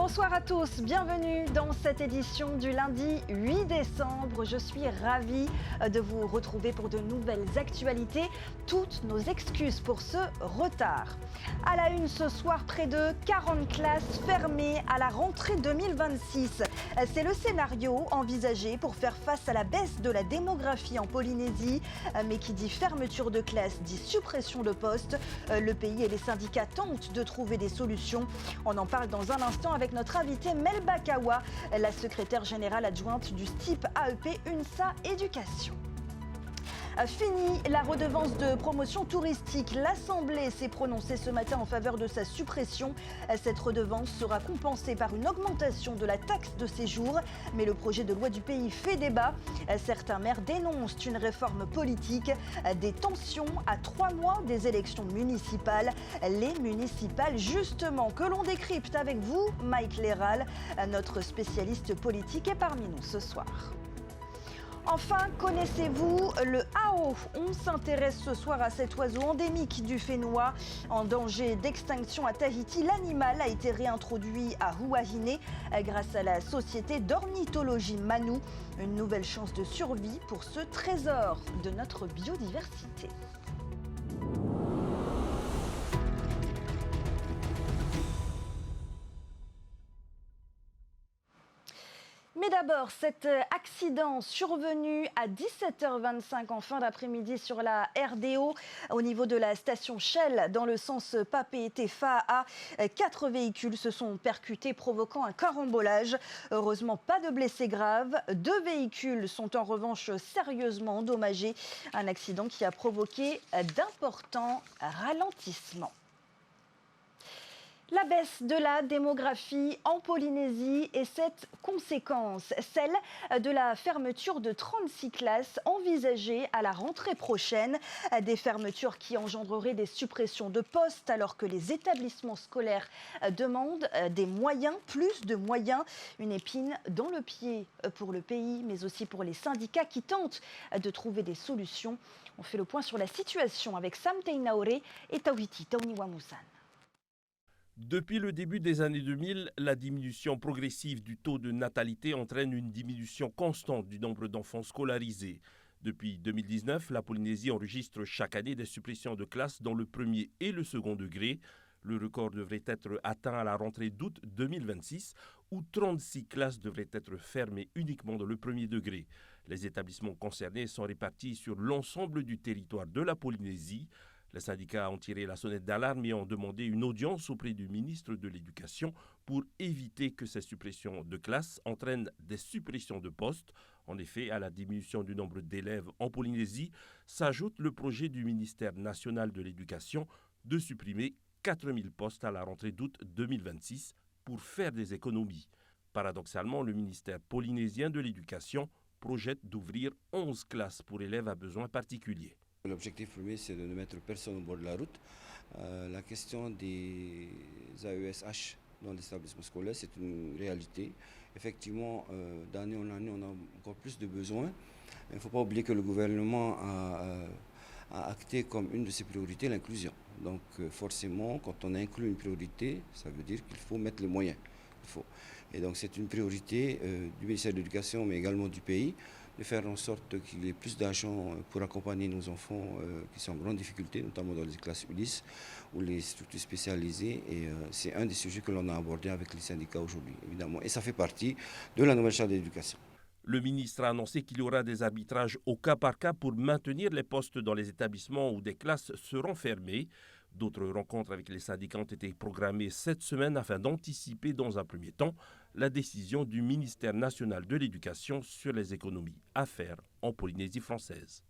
Bonsoir à tous, bienvenue dans cette édition du lundi 8 décembre. Je suis ravie de vous retrouver pour de nouvelles actualités. Toutes nos excuses pour ce retard. À la une ce soir, près de 40 classes fermées à la rentrée 2026. C'est le scénario envisagé pour faire face à la baisse de la démographie en Polynésie. Mais qui dit fermeture de classe dit suppression de postes. Le pays et les syndicats tentent de trouver des solutions. On en parle dans un instant avec notre invitée Melba Kawa, la secrétaire générale adjointe du STIP AEP UNSA Éducation. Fini la redevance de promotion touristique. L'Assemblée s'est prononcée ce matin en faveur de sa suppression. Cette redevance sera compensée par une augmentation de la taxe de séjour. Mais le projet de loi du pays fait débat. Certains maires dénoncent une réforme politique. Des tensions à 3 mois des élections municipales. Les municipales, justement, que l'on décrypte avec vous, Mike Léral, notre spécialiste politique, est parmi nous ce soir. Enfin, connaissez-vous le hao? On s'intéresse ce soir à cet oiseau endémique du Fénois. En danger d'extinction à Tahiti, l'animal a été réintroduit à Huahine grâce à la société d'ornithologie Manu. Une nouvelle chance de survie pour ce trésor de notre biodiversité. Mais d'abord, cet accident survenu à 17h25 en fin d'après-midi sur la RDO au niveau de la station Shell dans le sens Papeete-Faa. 4 véhicules se sont percutés provoquant un carambolage. Heureusement, pas de blessés graves. 2 véhicules sont en revanche sérieusement endommagés. Un accident qui a provoqué d'importants ralentissements. La baisse de la démographie en Polynésie et cette conséquence, celle de la fermeture de 36 classes envisagées à la rentrée prochaine. Des fermetures qui engendreraient des suppressions de postes alors que les établissements scolaires demandent des moyens, plus de moyens. Une épine dans le pied pour le pays, mais aussi pour les syndicats qui tentent de trouver des solutions. On fait le point sur la situation avec Sam Teinaore et Tawiti Tauniwamusan. Depuis le début des années 2000, la diminution progressive du taux de natalité entraîne une diminution constante du nombre d'enfants scolarisés. Depuis 2019, la Polynésie enregistre chaque année des suppressions de classes dans le premier et le second degré. Le record devrait être atteint à la rentrée d'août 2026, où 36 classes devraient être fermées uniquement dans le premier degré. Les établissements concernés sont répartis sur l'ensemble du territoire de la Polynésie. Les syndicats ont tiré la sonnette d'alarme et ont demandé une audience auprès du ministre de l'Éducation pour éviter que ces suppressions de classes entraînent des suppressions de postes. En effet, à la diminution du nombre d'élèves en Polynésie s'ajoute le projet du ministère national de l'Éducation de supprimer 4000 postes à la rentrée d'août 2026 pour faire des économies. Paradoxalement, le ministère polynésien de l'Éducation projette d'ouvrir 11 classes pour élèves à besoins particuliers. L'objectif premier, c'est de ne mettre personne au bord de la route. La question des AESH dans l'établissement scolaire, c'est une réalité. Effectivement, d'année en année, on a encore plus de besoins. Il ne faut pas oublier que le gouvernement a acté comme une de ses priorités l'inclusion. Donc forcément, quand on inclut une priorité, ça veut dire qu'il faut mettre les moyens. Et donc c'est une priorité du ministère de l'Éducation, mais également du pays, de faire en sorte qu'il y ait plus d'argent pour accompagner nos enfants qui sont en grande difficulté, notamment dans les classes Ulysse ou les structures spécialisées. Et c'est un des sujets que l'on a abordé avec les syndicats aujourd'hui, évidemment. Et ça fait partie de la nouvelle charte d'éducation. Le ministre a annoncé qu'il y aura des arbitrages au cas par cas pour maintenir les postes dans les établissements où des classes seront fermées. D'autres rencontres avec les syndicats ont été programmées cette semaine afin d'anticiper dans un premier temps la décision du ministère national de l'Éducation sur les économies à faire en Polynésie française.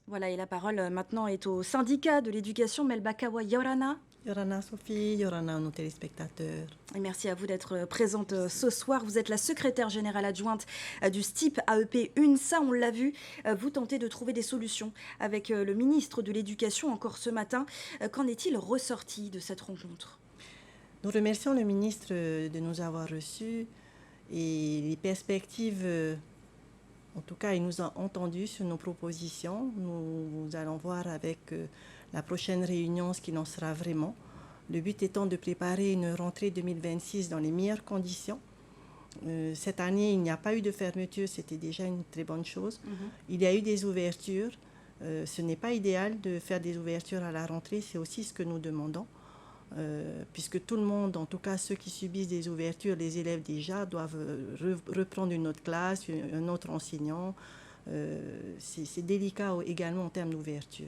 Voilà, et la parole maintenant est au syndicat de l'éducation Melba Kawa Yorana. Yorana Sophie, Yorana nos téléspectateurs. Et merci à vous d'être présente ce soir. Vous êtes la secrétaire générale adjointe du STIP AEP UNSA. On l'a vu, vous tentez de trouver des solutions avec le ministre de l'Éducation encore ce matin. Qu'en est-il ressorti de cette rencontre ? Nous remercions le ministre de nous avoir reçus et les perspectives, en tout cas, il nous a entendus sur nos propositions. Nous allons voir avec la prochaine réunion ce qu'il en sera vraiment. Le but étant de préparer une rentrée 2026 dans les meilleures conditions. Cette année, il n'y a pas eu de fermeture, c'était déjà une très bonne chose. Il y a eu des ouvertures. Ce n'est pas idéal de faire des ouvertures à la rentrée, c'est aussi ce que nous demandons. Puisque tout le monde, en tout cas ceux qui subissent des ouvertures, les élèves déjà, doivent reprendre une autre classe, un autre enseignant. C'est délicat également en termes d'ouverture.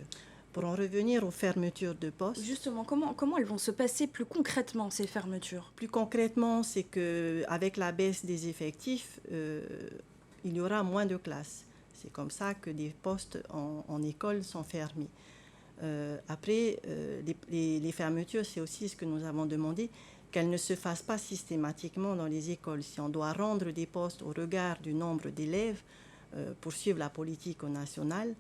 Pour en revenir aux fermetures de postes... Justement, comment elles vont se passer plus concrètement, ces fermetures? Plus concrètement, c'est qu'avec la baisse des effectifs, il y aura moins de classes. C'est comme ça que des postes en école sont fermés. Après, les fermetures, c'est aussi ce que nous avons demandé, qu'elles ne se fassent pas systématiquement dans les écoles. Si on doit rendre des postes au regard du nombre d'élèves pour suivre la politique au national,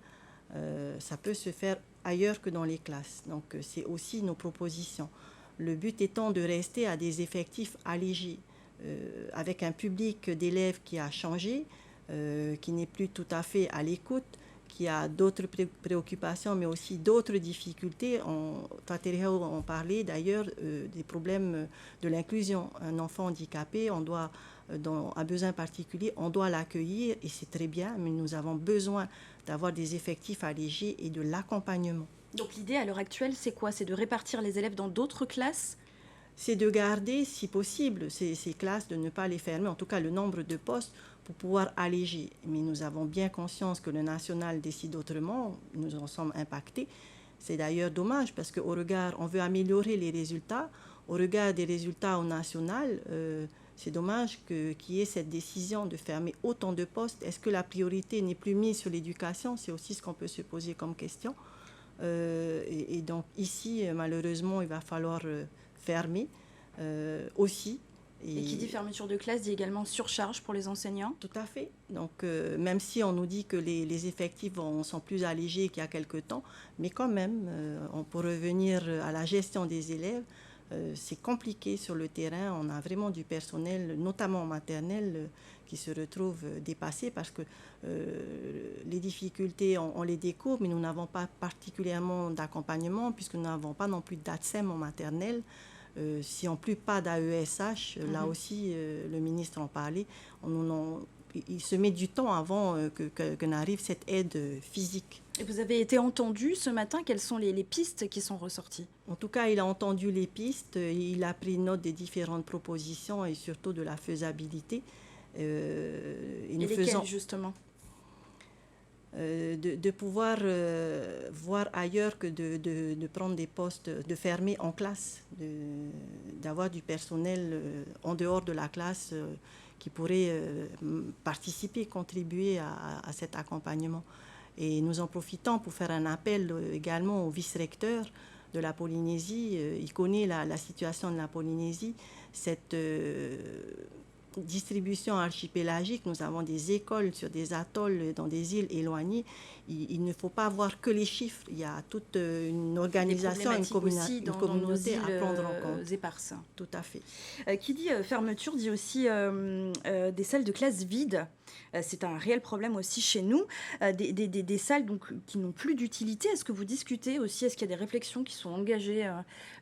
ça peut se faire ailleurs que dans les classes. Donc, c'est aussi nos propositions. Le but étant de rester à des effectifs allégés, avec un public d'élèves qui a changé, qui n'est plus tout à fait à l'écoute, qui a d'autres préoccupations, mais aussi d'autres difficultés. On parlait d'ailleurs des problèmes de l'inclusion. Un enfant handicapé, a besoin particulier, on doit l'accueillir, et c'est très bien, mais nous avons besoin d'avoir des effectifs allégés et de l'accompagnement. Donc l'idée à l'heure actuelle, c'est quoi? C'est de répartir les élèves dans d'autres classes? C'est de garder, si possible, ces classes, de ne pas les fermer, en tout cas le nombre de postes, pour pouvoir alléger. Mais nous avons bien conscience que le national décide autrement, nous en sommes impactés. C'est d'ailleurs dommage parce on veut améliorer les résultats. Au regard des résultats au national, c'est dommage qu'il y ait cette décision de fermer autant de postes. Est-ce que la priorité n'est plus mise sur l'éducation? C'est aussi ce qu'on peut se poser comme question. Et donc ici, malheureusement, il va falloir fermer aussi. Et qui dit fermeture de classe dit également surcharge pour les enseignants? Tout à fait. Donc, même si on nous dit que les effectifs sont plus allégés qu'il y a quelque temps, mais quand même, pour revenir à la gestion des élèves, c'est compliqué sur le terrain. On a vraiment du personnel, notamment en maternelle, qui se retrouve dépassé parce que les difficultés, on les découvre, mais nous n'avons pas particulièrement d'accompagnement puisque nous n'avons pas non plus d'ATSEM en maternelle. Si en plus pas d'AESH, là aussi, le ministre en parlait, il se met du temps avant que n'arrive cette aide physique. Et vous avez été entendu ce matin, quelles sont les pistes qui sont ressorties? En tout cas, il a entendu les pistes, il a pris note des différentes propositions et surtout de la faisabilité. Et lesquelles, justement? De pouvoir voir ailleurs que de prendre des postes, de fermer en classe, d'avoir du personnel en dehors de la classe qui pourrait participer, contribuer à cet accompagnement. Et nous en profitons pour faire un appel également au vice-recteur de la Polynésie. Il connaît la situation de la Polynésie. Cette distribution archipélagique, nous avons des écoles sur des atolls dans des îles éloignées. Il ne faut pas voir que les chiffres. Il y a toute une organisation, une communauté à prendre en compte. Éparses. Tout à fait. Qui dit fermeture dit aussi des salles de classe vides. C'est un réel problème aussi chez nous. Des salles donc, qui n'ont plus d'utilité. Est-ce que vous discutez aussi? Est-ce qu'il y a des réflexions qui sont engagées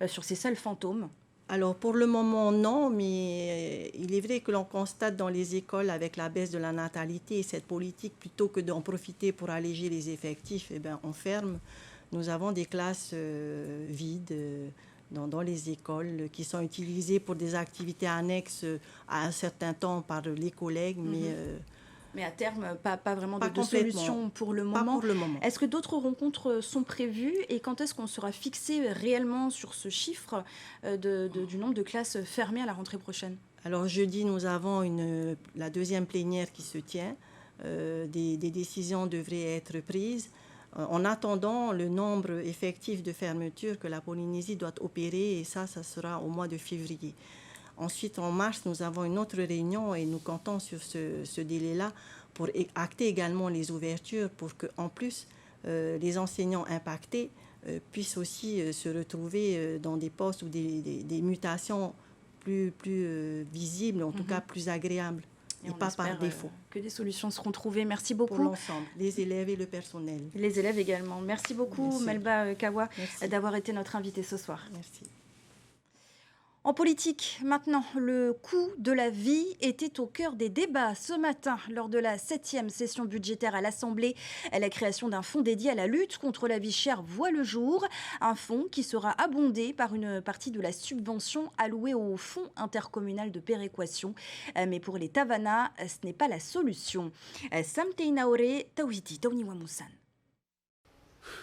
sur ces salles fantômes? Alors, pour le moment, non, mais il est vrai que l'on constate dans les écoles, avec la baisse de la natalité et cette politique, plutôt que d'en profiter pour alléger les effectifs, on ferme. Nous avons des classes vides dans les écoles qui sont utilisées pour des activités annexes à un certain temps par les collègues, mais à terme, pas vraiment de solution pour le moment. Pas pour le moment. Est-ce que d'autres rencontres sont prévues et quand est-ce qu'on sera fixé réellement sur ce chiffre du nombre de classes fermées à la rentrée prochaine? Alors jeudi, nous avons la deuxième plénière qui se tient. Des décisions devraient être prises. En attendant, le nombre effectif de fermetures que la Polynésie doit opérer, et ça sera au mois de février. Ensuite, en mars, nous avons une autre réunion et nous comptons sur ce délai-là pour acter également les ouvertures pour qu'en plus, les enseignants impactés puissent aussi se retrouver dans des postes ou des mutations plus visibles, en tout cas plus agréables, et pas par défaut. Que des solutions seront trouvées. Merci beaucoup. Pour l'ensemble, les élèves et le personnel. Les élèves également. Merci beaucoup, Melba Kawa, d'avoir été notre invitée ce soir. Merci. En politique, maintenant, le coût de la vie était au cœur des débats ce matin lors de la 7e session budgétaire à l'Assemblée. La création d'un fonds dédié à la lutte contre la vie chère voit le jour. Un fonds qui sera abondé par une partie de la subvention allouée au fonds intercommunal de péréquation. Mais pour les Tavana, ce n'est pas la solution. Samteinaore Tawhiti Tauniwamusan.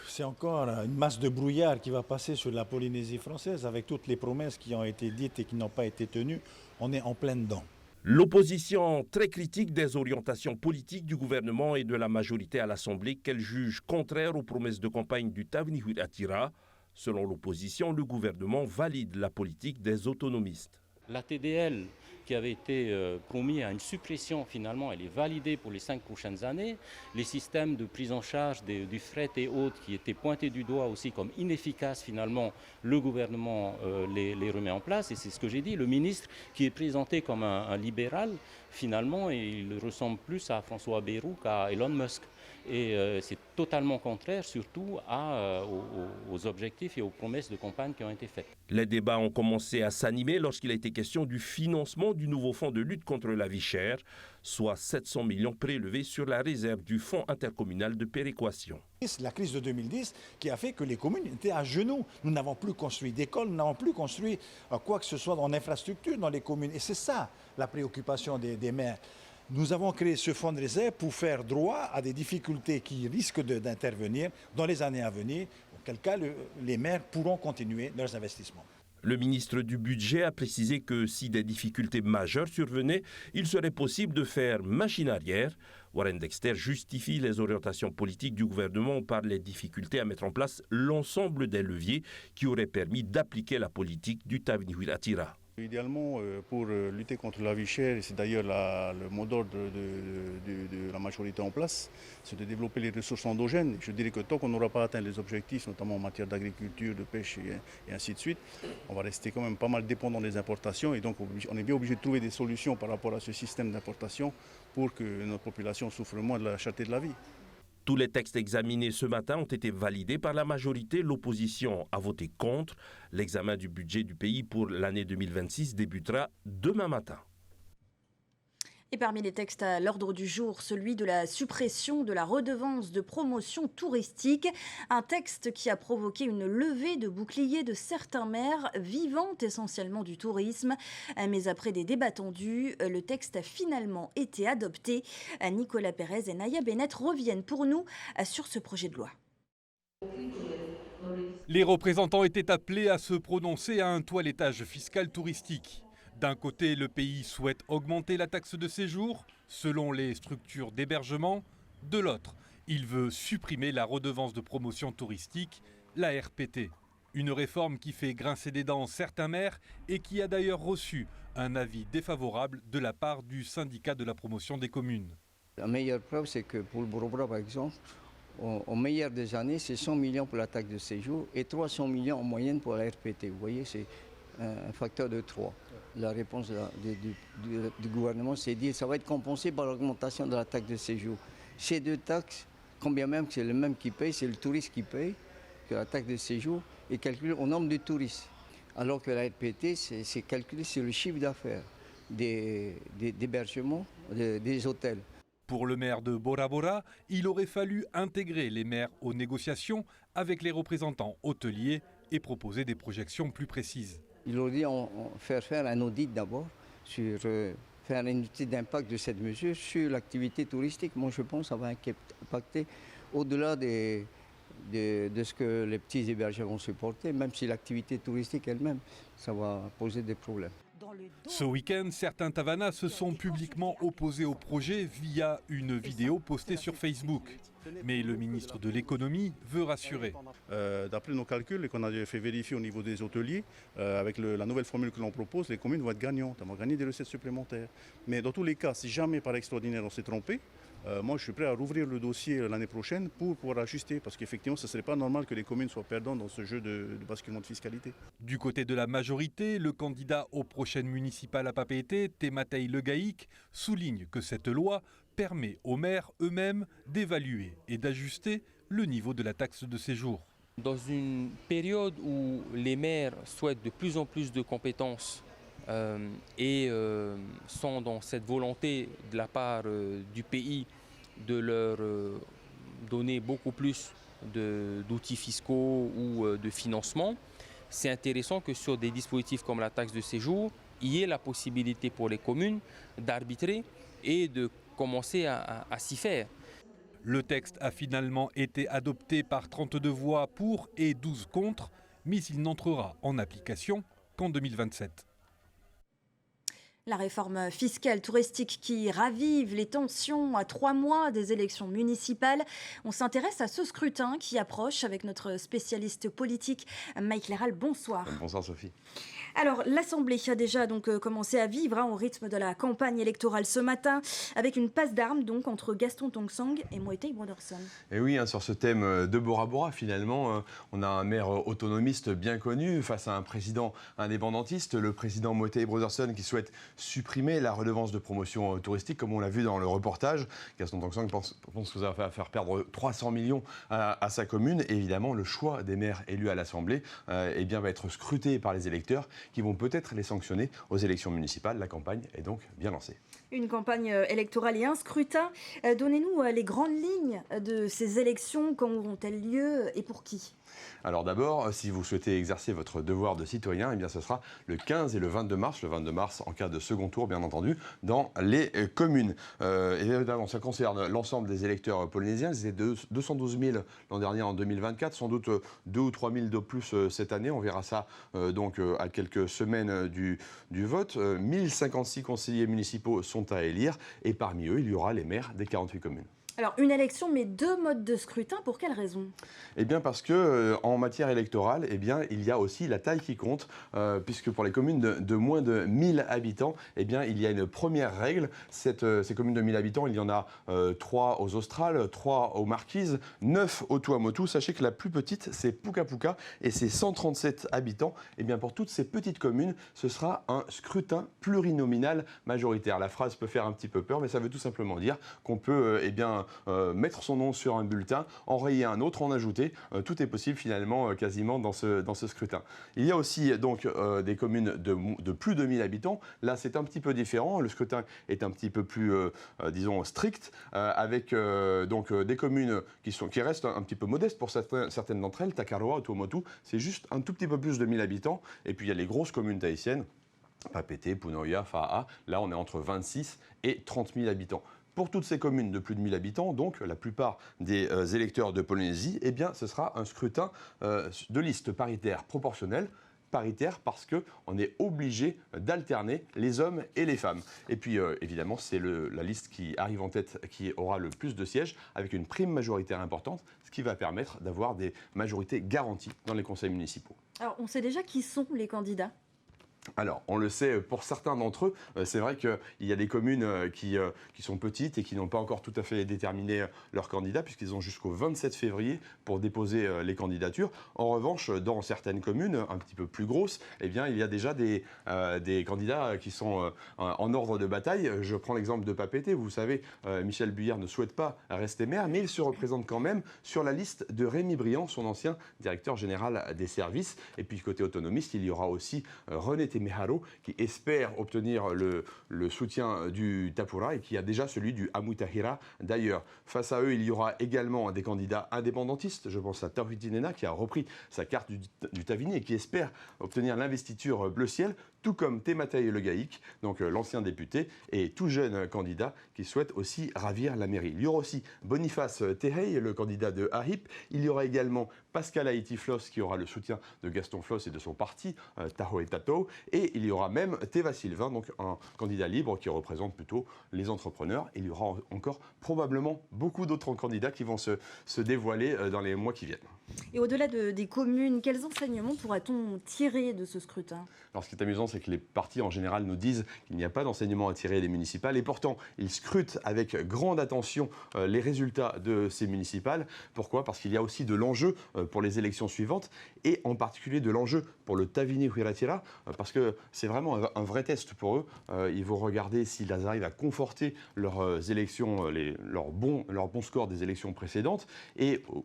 C'est encore une masse de brouillard qui va passer sur la Polynésie française avec toutes les promesses qui ont été dites et qui n'ont pas été tenues. On est en plein dedans. L'opposition très critique des orientations politiques du gouvernement et de la majorité à l'Assemblée qu'elle juge contraires aux promesses de campagne du Tavnihuit Atira. Selon l'opposition, le gouvernement valide la politique des autonomistes. La TDL qui avait été promis à une suppression finalement, elle est validée pour les 5 prochaines années. Les systèmes de prise en charge du fret et autres qui étaient pointés du doigt aussi comme inefficaces finalement, le gouvernement les remet en place. Et c'est ce que j'ai dit, le ministre qui est présenté comme un libéral, finalement, il ressemble plus à François Bayrou qu'à Elon Musk. Et c'est totalement contraire surtout aux objectifs et aux promesses de campagne qui ont été faites. Les débats ont commencé à s'animer lorsqu'il a été question du financement du nouveau fonds de lutte contre la vie chère, soit 700 millions prélevés sur la réserve du fonds intercommunal de péréquation. C'est la crise de 2010 qui a fait que les communes étaient à genoux. Nous n'avons plus construit d'écoles, nous n'avons plus construit quoi que ce soit en infrastructure dans les communes. Et c'est ça la préoccupation des maires. Nous avons créé ce fonds de réserve pour faire droit à des difficultés qui risquent d'intervenir dans les années à venir, auquel cas les maires pourront continuer leurs investissements. Le ministre du Budget a précisé que si des difficultés majeures survenaient, il serait possible de faire machine arrière. Warren Dexter justifie les orientations politiques du gouvernement par les difficultés à mettre en place l'ensemble des leviers qui auraient permis d'appliquer la politique du Tavnihuit Atira. Idéalement, pour lutter contre la vie chère, et c'est d'ailleurs le mot d'ordre de la majorité en place, c'est de développer les ressources endogènes. Je dirais que tant qu'on n'aura pas atteint les objectifs, notamment en matière d'agriculture, de pêche et ainsi de suite, on va rester quand même pas mal dépendant des importations. Et donc on est bien obligé de trouver des solutions par rapport à ce système d'importation pour que notre population souffre moins de la cherté de la vie. Tous les textes examinés ce matin ont été validés par la majorité. L'opposition a voté contre. L'examen du budget du pays pour l'année 2026 débutera demain matin. Et parmi les textes à l'ordre du jour, celui de la suppression de la redevance de promotion touristique. Un texte qui a provoqué une levée de boucliers de certains maires vivant essentiellement du tourisme. Mais après des débats tendus, le texte a finalement été adopté. Nicolas Pérez et Naya Bennett reviennent pour nous sur ce projet de loi. Les représentants étaient appelés à se prononcer à un toilettage fiscal touristique. D'un côté, le pays souhaite augmenter la taxe de séjour, selon les structures d'hébergement. De l'autre, il veut supprimer la redevance de promotion touristique, la RPT. Une réforme qui fait grincer des dents certains maires et qui a d'ailleurs reçu un avis défavorable de la part du syndicat de la promotion des communes. La meilleure preuve, c'est que pour le Brobra, par exemple, au meilleur des années, c'est 100 millions pour la taxe de séjour et 300 millions en moyenne pour la RPT. Vous voyez, c'est un facteur de 3. La réponse du gouvernement, c'est de dire que ça va être compensé par l'augmentation de la taxe de séjour. Ces deux taxes, combien même que c'est le même qui paye, c'est le touriste qui paye, que la taxe de séjour est calculée au nombre de touristes. Alors que la RPT, c'est calculé sur le chiffre d'affaires d'hébergement des hôtels. Pour le maire de Bora Bora, il aurait fallu intégrer les maires aux négociations avec les représentants hôteliers et proposer des projections plus précises. Il aurait dit faire un audit d'abord, faire une étude d'impact de cette mesure sur l'activité touristique. Moi, je pense que ça va impacter au-delà de ce que les petits hébergeurs vont supporter, même si l'activité touristique elle-même, ça va poser des problèmes. Ce week-end, certains Tavanas se sont publiquement opposés au projet via une vidéo postée sur Facebook. Mais le ministre de l'économie veut rassurer. D'après nos calculs et qu'on a fait vérifier au niveau des hôteliers, avec la nouvelle formule que l'on propose, les communes vont être gagnantes, elles vont gagner des recettes supplémentaires. Mais dans tous les cas, si jamais par extraordinaire on s'est trompé, moi je suis prêt à rouvrir le dossier l'année prochaine pour pouvoir ajuster, parce qu'effectivement ce ne serait pas normal que les communes soient perdantes dans ce jeu de basculement de fiscalité. Du côté de la majorité, le candidat aux prochaines municipales à Papeete, Tematei Legaïk, souligne que cette loi permet aux maires eux-mêmes d'évaluer et d'ajuster le niveau de la taxe de séjour. Dans une période où les maires souhaitent de plus en plus de compétences et sont dans cette volonté de la part du pays de leur donner beaucoup plus d'outils fiscaux ou de financement, c'est intéressant que sur des dispositifs comme la taxe de séjour, il y ait la possibilité pour les communes d'arbitrer et de commencer à s'y faire. Le texte a finalement été adopté par 32 voix pour et 12 contre, mais il n'entrera en application qu'en 2027. La réforme fiscale touristique qui ravive les tensions à 3 mois des élections municipales. On s'intéresse à ce scrutin qui approche avec notre spécialiste politique Mike Léral. Bonsoir. Bonsoir Sophie. Alors, l'Assemblée a déjà commencé à vivre au rythme de la campagne électorale ce matin, avec une passe d'armes entre Gaston Tong-Sang et Motei Broderson. Et oui, sur ce thème de Bora Bora, finalement, on a un maire autonomiste bien connu face à un président indépendantiste, le président Motei Broderson, qui souhaite supprimer la redevance de promotion touristique, comme on l'a vu dans le reportage. Gaston Tong-Sang pense que ça va faire perdre 300 millions à sa commune. Et évidemment, le choix des maires élus à l'Assemblée va être scruté par les électeurs, qui vont peut-être les sanctionner aux élections municipales. La campagne est donc bien lancée. Une campagne électorale et un scrutin. Donnez-nous les grandes lignes de ces élections. Quand auront-elles lieu et pour qui ? Alors d'abord, si vous souhaitez exercer votre devoir de citoyen, ce sera le 15 et le 22 mars. Le 22 mars en cas de second tour, bien entendu, dans les communes. Évidemment, ça concerne l'ensemble des électeurs polynésiens. C'était 212 000 l'an dernier en 2024, sans doute 2 ou 3 000 de plus cette année. On verra ça à quelques semaines du vote. 1056 conseillers municipaux sont à élire et parmi eux, il y aura les maires des 48 communes. Alors, une élection, mais 2 modes de scrutin, pour quelle raison ? Parce que en matière électorale, il y a aussi la taille qui compte, puisque pour les communes de moins de 1000 habitants, il y a une première règle. Ces communes de 1000 habitants, il y en a 3 aux Australes, 3 aux Marquises, 9 au Tuamotu. Sachez que la plus petite, c'est Puka Puka, et c'est 137 habitants. Pour toutes ces petites communes, ce sera un scrutin plurinominal majoritaire. La phrase peut faire un petit peu peur, mais ça veut tout simplement dire qu'on peut mettre son nom sur un bulletin, enrayer un autre, en ajouter. Tout est possible finalement quasiment dans ce scrutin. Il y a aussi des communes de plus de 1000 habitants. Là, c'est un petit peu différent. Le scrutin est un petit peu plus, strict, avec des communes qui restent un petit peu modestes pour certaines d'entre elles. Takaroa ou Tuamotu, c'est juste un tout petit peu plus de 1000 habitants. Et puis, il y a les grosses communes tahitiennes, Papeete, Punoia, Fa'a. Là, on est entre 26 et 30 000 habitants. Pour toutes ces communes de plus de 1000 habitants, donc la plupart des électeurs de Polynésie, ce sera un scrutin de liste paritaire proportionnelle. Paritaire parce qu'on est obligé d'alterner les hommes et les femmes. Et puis évidemment, c'est la liste qui arrive en tête qui aura le plus de sièges, avec une prime majoritaire importante, ce qui va permettre d'avoir des majorités garanties dans les conseils municipaux. Alors, on sait déjà qui sont les candidats ? Alors, on le sait pour certains d'entre eux. C'est vrai qu'il y a des communes qui sont petites et qui n'ont pas encore tout à fait déterminé leurs candidats, puisqu'ils ont jusqu'au 27 février pour déposer les candidatures. En revanche, dans certaines communes un petit peu plus grosses, il y a déjà des candidats qui sont en ordre de bataille. Je prends l'exemple de Papeete. Vous savez, Michel Buyère ne souhaite pas rester maire, mais il se représente quand même sur la liste de Rémi Briand, son ancien directeur général des services. Et puis, côté autonomiste, il y aura aussi René Temeharo, qui espère obtenir le soutien du Tapura et qui a déjà celui du Amutahira d'ailleurs. Face à eux, il y aura également des candidats indépendantistes. Je pense à Tauhiti Nena, qui a repris sa carte du Tavini et qui espère obtenir l'investiture bleu ciel, tout comme Tematei Le Gaïk, donc l'ancien député, et tout jeune candidat qui souhaite aussi ravir la mairie. Il y aura aussi Boniface Tehei, le candidat de AHIP. Il y aura également Pascal Haïti Floss, qui aura le soutien de Gaston Floss et de son parti, Taho et Tato. Et il y aura même Teva Sylvain, donc un candidat libre qui représente plutôt les entrepreneurs. Il y aura encore probablement beaucoup d'autres candidats qui vont se dévoiler dans les mois qui viennent. Et au-delà des communes, quels enseignements pourra-t-on tirer de ce scrutin ? Alors, ce qui est amusant, c'est que les partis en général nous disent qu'il n'y a pas d'enseignement à tirer des municipales. Et pourtant, ils scrutent avec grande attention les résultats de ces municipales. Pourquoi ? Parce qu'il y a aussi de l'enjeu pour les élections suivantes, et en particulier de l'enjeu pour le Tavini Huiratira, parce parce que c'est vraiment un vrai test pour eux. Ils vont regarder s'ils arrivent à conforter leurs élections, leur bon score des élections précédentes,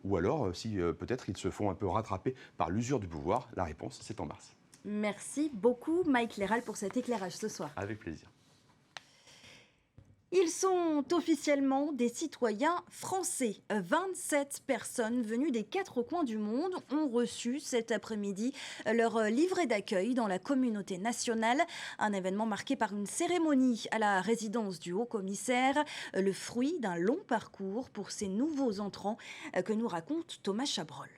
ou alors si peut-être ils se font un peu rattraper par l'usure du pouvoir. La réponse, c'est en mars. Merci beaucoup Mike Léral pour cet éclairage ce soir. Avec plaisir. Ils sont officiellement des citoyens français. 27 personnes venues des 4 coins du monde ont reçu cet après-midi leur livret d'accueil dans la communauté nationale. Un événement marqué par une cérémonie à la résidence du haut-commissaire, le fruit d'un long parcours pour ces nouveaux entrants que nous raconte Thomas Chabrol.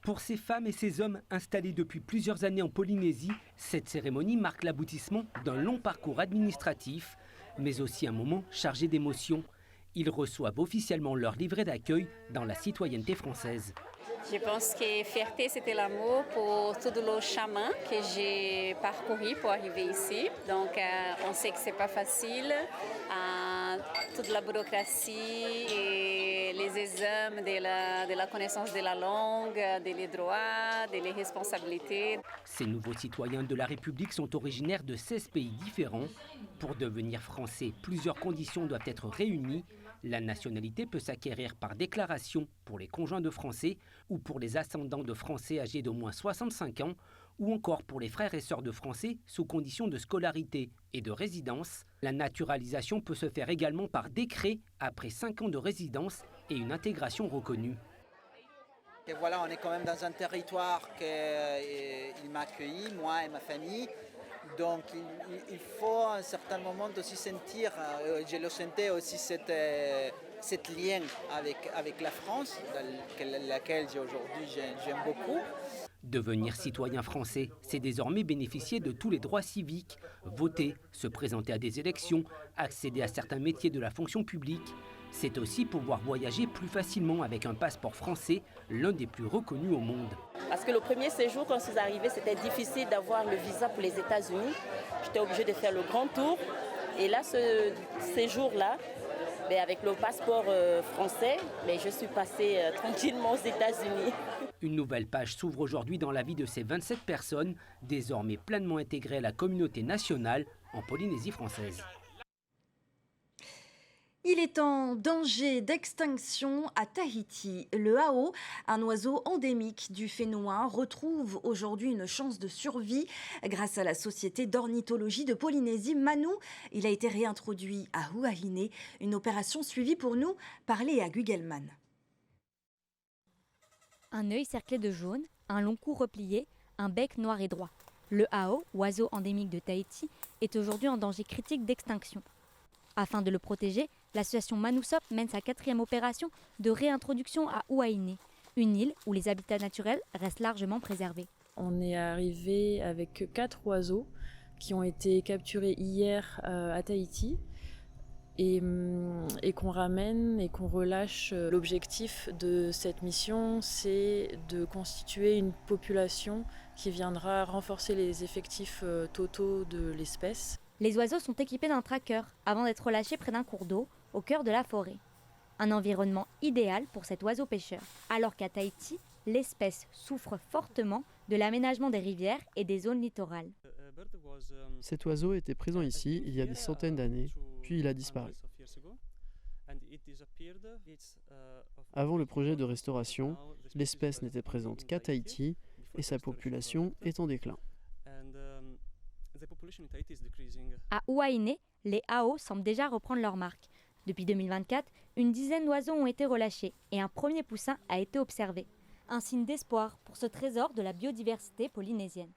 Pour ces femmes et ces hommes installés depuis plusieurs années en Polynésie, cette cérémonie marque l'aboutissement d'un long parcours administratif, mais aussi un moment chargé d'émotions. Ils reçoivent officiellement leur livret d'accueil dans la citoyenneté française. Je pense que fierté, c'était l'amour pour tout le chemin que j'ai parcouru pour arriver ici. Donc, on sait que ce n'est pas facile. Toute la bureaucratie et les examens de la connaissance de la langue, des droits, des responsabilités. Ces nouveaux citoyens de la République sont originaires de 16 pays différents. Pour devenir français, plusieurs conditions doivent être réunies. La nationalité peut s'acquérir par déclaration pour les conjoints de Français ou pour les ascendants de Français âgés d'au moins 65 ans ou encore pour les frères et sœurs de Français sous condition de scolarité et de résidence. La naturalisation peut se faire également par décret après 5 ans de résidence et une intégration reconnue. Et voilà, on est quand même dans un territoire qu'il m'a accueilli, moi et ma famille. Donc il faut à un certain moment aussi sentir, je le sentais aussi, cette lien avec la France, laquelle aujourd'hui j'aime beaucoup. Devenir citoyen français, c'est désormais bénéficier de tous les droits civiques, voter, se présenter à des élections, accéder à certains métiers de la fonction publique. C'est aussi pouvoir voyager plus facilement avec un passeport français, l'un des plus reconnus au monde. Parce que le premier séjour, quand je suis arrivée, c'était difficile d'avoir le visa pour les États-Unis. J'étais obligée de faire le grand tour. Et là, ce séjour-là, avec le passeport français, je suis passée tranquillement aux États-Unis. Une nouvelle page s'ouvre aujourd'hui dans la vie de ces 27 personnes, désormais pleinement intégrées à la communauté nationale en Polynésie française. Il est en danger d'extinction à Tahiti. Le hao, un oiseau endémique du Fénois, retrouve aujourd'hui une chance de survie grâce à la Société d'ornithologie de Polynésie, Manu. Il a été réintroduit à Huahine, une opération suivie pour nous par Léa Gugelman. Un œil cerclé de jaune, un long cou replié, un bec noir et droit. Le hao, oiseau endémique de Tahiti, est aujourd'hui en danger critique d'extinction. Afin de le protéger, l'association Manusop mène sa 4e opération de réintroduction à Huahine, une île où les habitats naturels restent largement préservés. On est arrivé avec 4 oiseaux qui ont été capturés hier à Tahiti et qu'on ramène et qu'on relâche. L'objectif de cette mission, c'est de constituer une population qui viendra renforcer les effectifs totaux de l'espèce. Les oiseaux sont équipés d'un tracker avant d'être relâchés près d'un cours d'eau, au cœur de la forêt. Un environnement idéal pour cet oiseau pêcheur. Alors qu'à Tahiti, l'espèce souffre fortement de l'aménagement des rivières et des zones littorales. Cet oiseau était présent ici il y a des centaines d'années, puis il a disparu. Avant le projet de restauration, l'espèce n'était présente qu'à Tahiti et sa population est en déclin. À Huahine, les hao semblent déjà reprendre leur marque. Depuis 2024, une dizaine d'oiseaux ont été relâchés et un premier poussin a été observé. Un signe d'espoir pour ce trésor de la biodiversité polynésienne.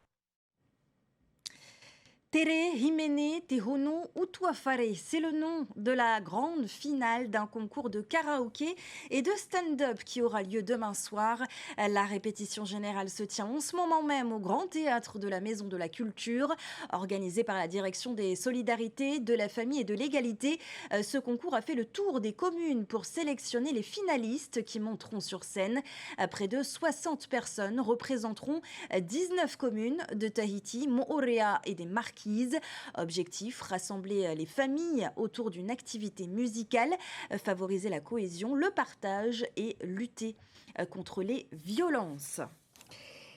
Tere Himene Tehono Utuafare, c'est le nom de la grande finale d'un concours de karaoké et de stand-up qui aura lieu demain soir. La répétition générale se tient en ce moment même au Grand Théâtre de la Maison de la Culture, organisé par la Direction des Solidarités, de la Famille et de l'Égalité. Ce concours a fait le tour des communes pour sélectionner les finalistes qui monteront sur scène. Près de 60 personnes représenteront 19 communes de Tahiti, Moorea et des Marquises. Objectif, rassembler les familles autour d'une activité musicale, favoriser la cohésion, le partage et lutter contre les violences.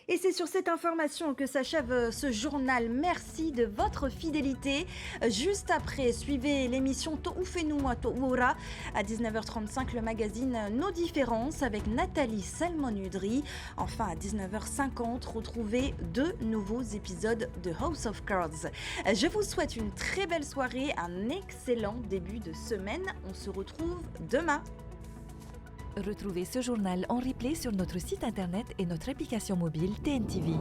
Et c'est sur cette information que s'achève ce journal. Merci de votre fidélité. Juste après, suivez l'émission To'ufenuma To'ura. À 19h35, le magazine Nos Différences avec Nathalie Salmon-Udry. Enfin, à 19h50, retrouvez 2 nouveaux épisodes de House of Cards. Je vous souhaite une très belle soirée, un excellent début de semaine. On se retrouve demain. Retrouvez ce journal en replay sur notre site internet et notre application mobile TNTV.